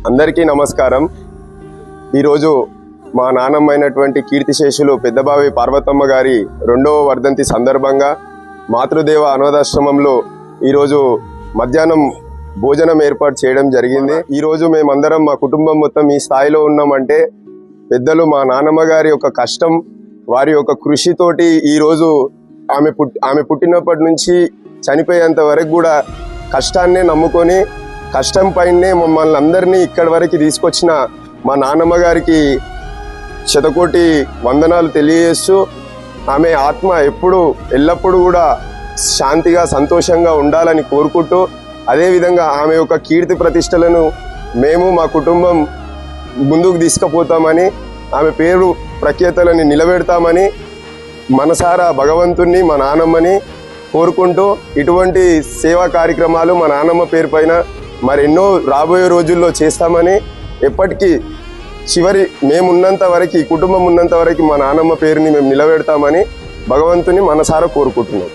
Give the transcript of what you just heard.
అందరికీ నమస్కారం। ఈరోజు మా నాన్నమ్మైనటువంటి కీర్తిశేషులు పెద్దబావి పార్వతమ్మ గారి 2వ వర్ధంతి సందర్భంగా మాతృదేవ అనాథాశ్రమంలో ఈరోజు మధ్యాహ్నం భోజనం ఏర్పాటు చేయడం జరిగింది। ఈరోజు మేమందరం మా కుటుంబం మొత్తం ఈ స్థాయిలో ఉన్నామంటే పెద్దలు మా నాన్నమ్మ గారి యొక్క కష్టం, వారి యొక్క కృషితోటి ఈరోజు ఆమె పుట్టినప్పటి నుంచి చనిపోయేంత వరకు కూడా కష్టాన్నే నమ్ముకొని కష్టం పైనే మమ్మల్ని అందరినీ ఇక్కడి వరకు తీసుకొచ్చిన మా నాన్నమ్మ గారికి శతకోటి వందనాలు తెలియజేస్తూ, ఆమె ఆత్మ ఎల్లప్పుడూ కూడా శాంతిగా సంతోషంగా ఉండాలని కోరుకుంటూ, అదేవిధంగా ఆమె యొక్క కీర్తి ప్రతిష్టలను మేము మా కుటుంబం ముందుకు తీసుకుపోతామని, ఆమె పేరు ప్రఖ్యాతలని నిలబెడతామని మనసారా భగవంతుణ్ణి మా నాన్నమ్మని కోరుకుంటూ, ఇటువంటి సేవా కార్యక్రమాలు మా నాన్నమ్మ పేరు పైన మరెన్నో రాబోయే రోజుల్లో చేస్తామని, ఎప్పటికీ మేమున్నంత వరకు, కుటుంబం ఉన్నంత వరకు మా నాన్నమ్మ పేరుని మేము నిలబెడతామని భగవంతుని మనసారా కోరుకుంటున్నాం।